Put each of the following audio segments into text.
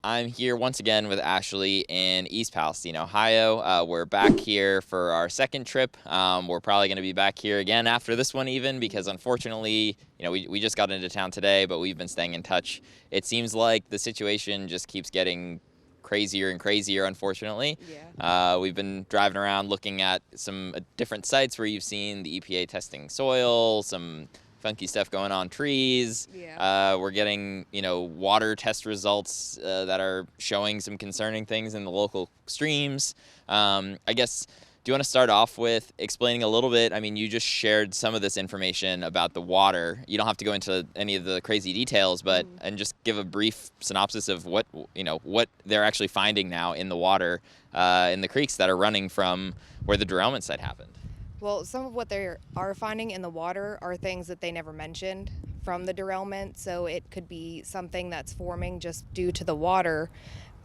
I'm here once again with Ashley in East Palestine, Ohio. We're back here for our second trip. We're probably going to be back here again after this one even because unfortunately, we just got into town today, but we've been staying in touch. It seems like the situation just keeps getting crazier and crazier, unfortunately. Yeah. We've been driving around looking at some different sites where you've seen the EPA testing soil, some funky stuff going on trees. Yeah. We're getting, water test results that are showing some concerning things in the local streams. I guess, do you want to start off with explaining a little bit? I mean, you just shared some of this information about the water. You don't have to go into any of the crazy details, but and just give a brief synopsis of what they're actually finding now in the water in the creeks that are running from where the derailment site happened. Well, some of what they are finding in the water are things that they never mentioned from the derailment. So it could be something that's forming just due to the water.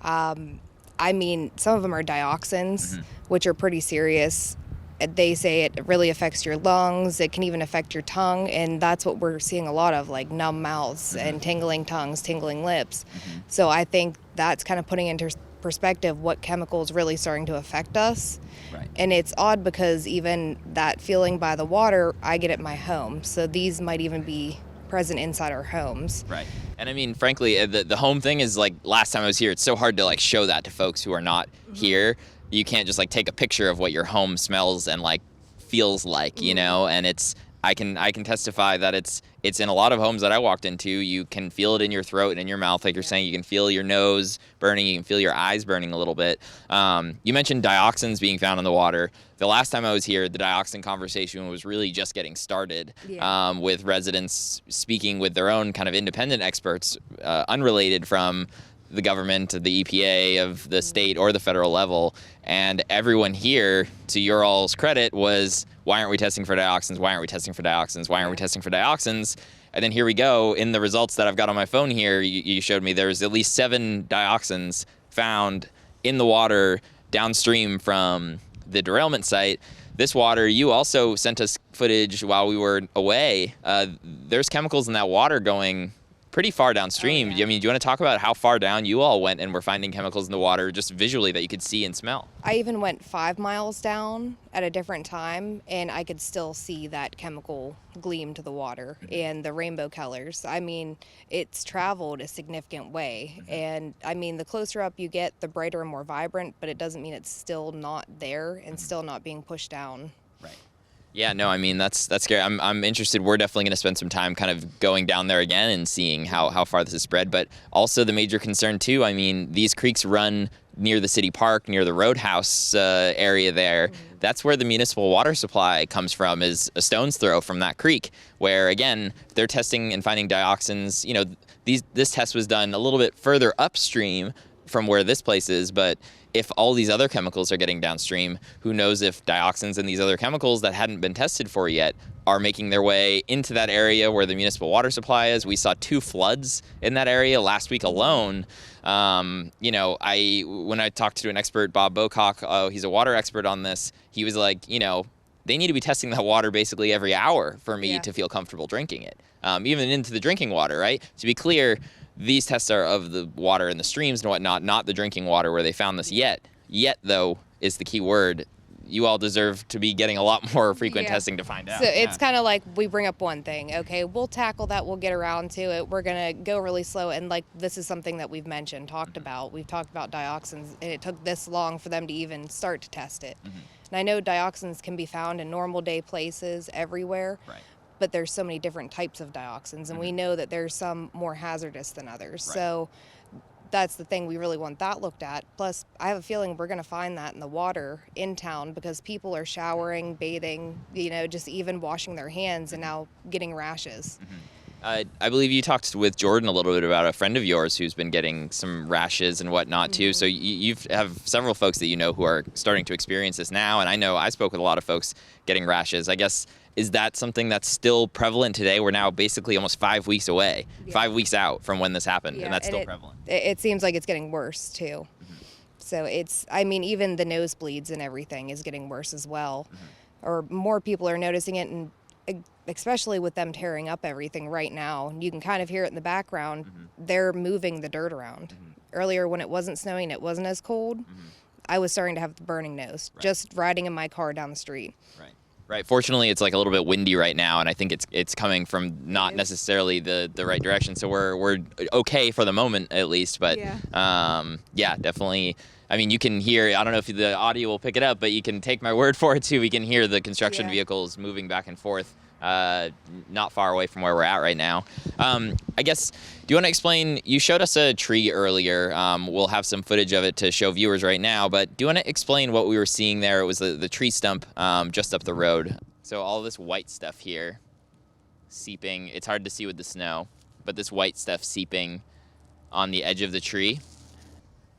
Some of them are dioxins, which are pretty serious. They say it really affects your lungs. It can even affect your tongue. And that's what we're seeing a lot of, like numb mouths and tingling tongues, tingling lips. So I think that's kind of putting into perspective what chemicals really starting to affect us. Right. And it's odd because even that feeling by the water, I get at my home. So these might even be present inside our homes. Right. And I mean, frankly, the home thing is like last time I was here, it's so hard to like show that to folks who are not here. You can't just like take a picture of what your home smells and like feels like, and I can testify that it's in a lot of homes that I walked into. You can feel it in your throat and in your mouth, like you're saying. You can feel your nose burning. You can feel your eyes burning a little bit. You mentioned dioxins being found in the water. The last time I was here, the dioxin conversation was really just getting started, with residents speaking with their own kind of independent experts, unrelated from the government, the EPA of the state or the federal level. And everyone here, to your all's credit, was, why aren't we testing for dioxins? Why aren't we testing for dioxins? Why aren't we testing for dioxins? And then here we go. In the results that I've got on my phone here, you showed me there's at least 7 dioxins found in the water downstream from the derailment site. This water, you also sent us footage while we were away. There's chemicals in that water going pretty far downstream. Oh, yeah. I mean, do you want to talk about how far down you all went and were finding chemicals in the water just visually that you could see and smell? I even went 5 miles down at a different time, and I could still see that chemical gleam to the water and the rainbow colors. I mean, it's traveled a significant way. And I mean, the closer up you get, the brighter and more vibrant, but it doesn't mean it's still not there and still not being pushed down. Right. Yeah, no, I mean, that's scary. I'm interested. We're definitely going to spend some time kind of going down there again and seeing how far this is spread. But also the major concern, too, I mean, these creeks run near the city park, near the roadhouse area there. That's where the municipal water supply comes from, is a stone's throw from that creek, where, again, they're testing and finding dioxins. This test was done a little bit further upstream from where this place is, but if all these other chemicals are getting downstream, who knows if dioxins and these other chemicals that hadn't been tested for yet are making their way into that area where the municipal water supply is. We saw 2 floods in that area last week alone. When I talked to an expert, Bob Bocock, he's a water expert on this, he was like, they need to be testing that water basically every hour for me to feel comfortable drinking it, even into the drinking water, right? To be clear, these tests are of the water in the streams and whatnot, not the drinking water where they found this yet. Yet, though, is the key word. You all deserve to be getting a lot more frequent testing to find out. So it's kind of like we bring up one thing, okay, we'll tackle that, we'll get around to it, we're going to go really slow, and like this is something that we've mentioned, talked about. We've talked about dioxins, and it took this long for them to even start to test it. And I know dioxins can be found in normal day places everywhere. Right. But there's so many different types of dioxins, and we know that there's some more hazardous than others. Right. So that's the thing, we really want that looked at. Plus, I have a feeling we're going to find that in the water in town because people are showering, bathing, just even washing their hands and now getting rashes. I believe you talked with Jordan a little bit about a friend of yours who's been getting some rashes and whatnot too. So you have several folks that who are starting to experience this now. And I know I spoke with a lot of folks getting rashes. I guess, is that something that's still prevalent today? We're now basically almost 5 weeks away, 5 weeks out from when this happened, and that's still prevalent. It seems like it's getting worse too. So even the nosebleeds and everything is getting worse as well. Or more people are noticing it, and especially with them tearing up everything right now. You can kind of hear it in the background. They're moving the dirt around. earlier when it wasn't snowing, it wasn't as cold. I was starting to have the burning nose just riding in my car down the street. Right. Fortunately, it's like a little bit windy right now, and I think it's coming from not necessarily the right direction. So we're okay for the moment, at least. But yeah, definitely. I mean, you can hear. I don't know if the audio will pick it up, but you can take my word for it too. We can hear the construction vehicles moving back and forth. Not far away from where we're at right now. I guess, do you want to explain, you showed us a tree earlier. We'll have some footage of it to show viewers right now, but do you want to explain what we were seeing there? It was the tree stump just up the road. So all this white stuff here seeping. It's hard to see with the snow, but this white stuff seeping on the edge of the tree.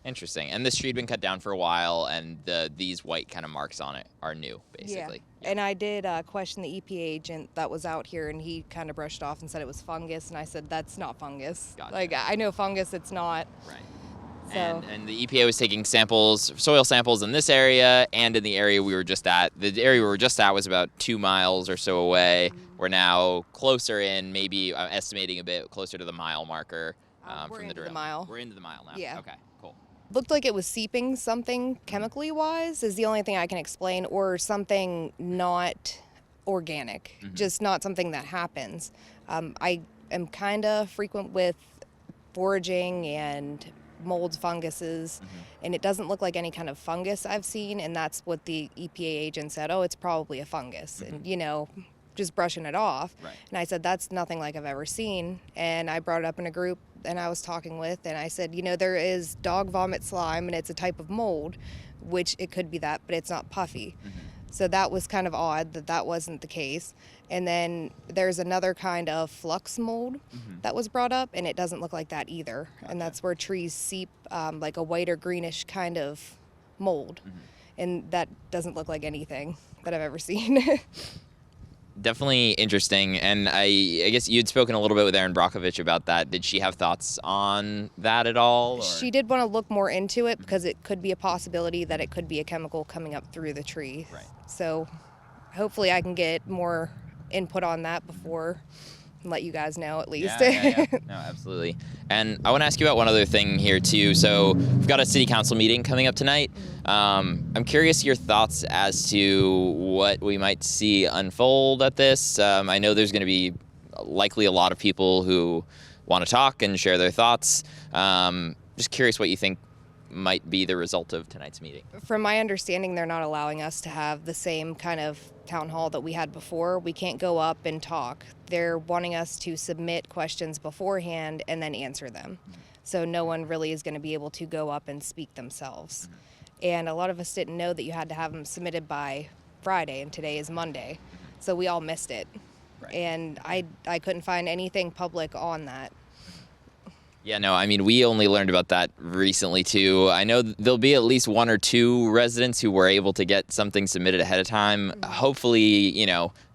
Interesting. And this tree had been cut down for a while, and these white kind of marks on it are new, basically. Yeah. And I did question the EPA agent that was out here, and he kind of brushed off and said it was fungus, and I said, that's not fungus. Gotcha. Like, I know fungus, it's not. Right. So. And the EPA was taking samples, soil samples in this area and in the area we were just at. The area we were just at was about 2 miles or so away. We're now closer in, maybe I'm estimating a bit closer to the mile marker from the drill. We're into the mile now. Yeah. Okay, cool. Looked like it was seeping something chemically wise is the only thing I can explain, or something not organic, just not something that happens. I am kind of frequent with foraging and molds, funguses, and it doesn't look like any kind of fungus I've seen, and that's what the EPA agent said, oh, it's probably a fungus, and just brushing it off. Right. And I said, that's nothing like I've ever seen. And I brought it up in a group and I was talking with, and I said, there is dog vomit slime, and it's a type of mold, which it could be that, but it's not puffy. So that was kind of odd that wasn't the case. And then there's another kind of flux mold that was brought up, and it doesn't look like that either. Gotcha. And that's where trees seep like a white or greenish kind of mold. And that doesn't look like anything that I've ever seen. Definitely interesting, and I guess you'd spoken a little bit with Erin Brockovich about that. Did she have thoughts on that at all? Or? She did want to look more into it because it could be a possibility that it could be a chemical coming up through the tree. Right. So hopefully I can get more input on that before and let you guys know at least. Yeah. No, absolutely. And I want to ask you about one other thing here too. So we've got a city council meeting coming up tonight. I'm curious your thoughts as to what we might see unfold at this. I know there's going to be likely a lot of people who want to talk and share their thoughts. Just curious what you think might be the result of tonight's meeting. From my understanding, they're not allowing us to have the same kind of town hall that we had before. We can't go up and talk. They're wanting us to submit questions beforehand and then answer them. So no one really is going to be able to go up and speak themselves. And a lot of us didn't know that you had to have them submitted by Friday, and today is Monday. So we all missed it. Right. And I couldn't find anything public on that. Yeah, no, I mean, we only learned about that recently, too. I know there'll be at least 1 or 2 residents who were able to get something submitted ahead of time. Hopefully,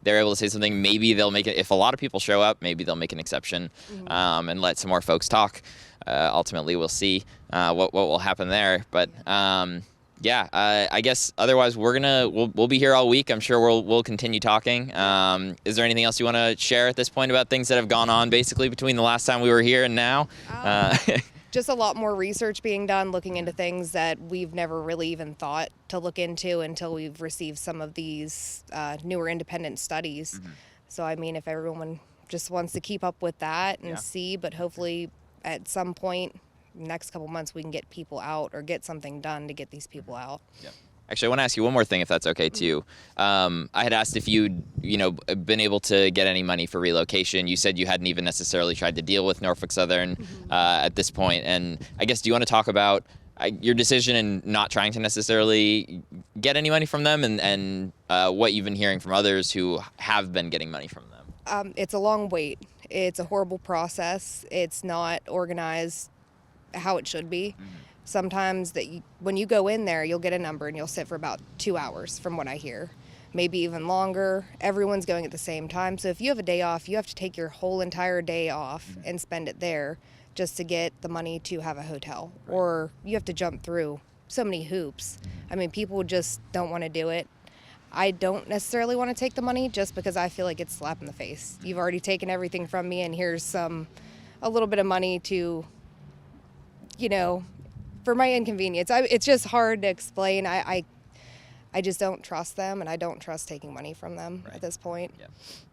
they're able to say something. Maybe they'll make it, if a lot of people show up, maybe they'll make an exception and let some more folks talk. Ultimately, we'll see what will happen there. But I guess otherwise we'll be here all week. I'm sure we'll continue talking. Is there anything else you want to share at this point about things that have gone on basically between the last time we were here and now? Just a lot more research being done, looking into things that we've never really even thought to look into until we've received some of these newer independent studies. So I mean, if everyone just wants to keep up with that and see, but hopefully at some point next couple months we can get people out or get something done to get these people out. Yep. Actually, I want to ask you one more thing, if that's okay too. I had asked if you'd been able to get any money for relocation. You said you hadn't even necessarily tried to deal with Norfolk Southern at this point. And I guess, do you want to talk about your decision in not trying to necessarily get any money from them, and what you've been hearing from others who have been getting money from them? It's a long wait. It's a horrible process. It's not organized how it should be. Sometimes when you go in there, you'll get a number and you'll sit for about 2 hours from what I hear, maybe even longer. Everyone's going at the same time. So if you have a day off, you have to take your whole entire day off and spend it there just to get the money to have a hotel. Right. Or you have to jump through so many hoops. I mean, people just don't want to do it. I don't necessarily want to take the money just because I feel like it's a slap in the face. You've already taken everything from me, and here's a little bit of money to for my inconvenience. It's just hard to explain. I just don't trust them, and I don't trust taking money from them at this point.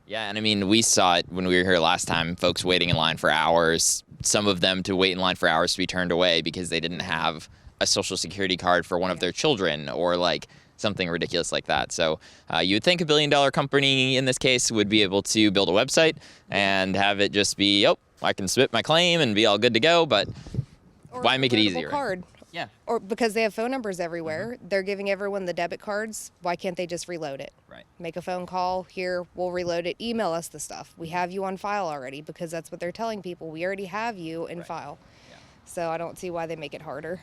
Yeah, and I mean, we saw it when we were here last time, folks waiting in line for hours, some of them to wait in line for hours to be turned away because they didn't have a social security card for one of their children, or like something ridiculous like that. So you would think a $1 billion company in this case would be able to build a website and have it just be, I can submit my claim and be all good to go, but why make it easier? Card. Yeah. Or because they have phone numbers everywhere, they're giving everyone the debit cards. Why can't they just reload it? Right. Make a phone call. Here, we'll reload it. Email us the stuff. We have you on file already, because that's what they're telling people. We already have you in file. Yeah. So I don't see why they make it harder.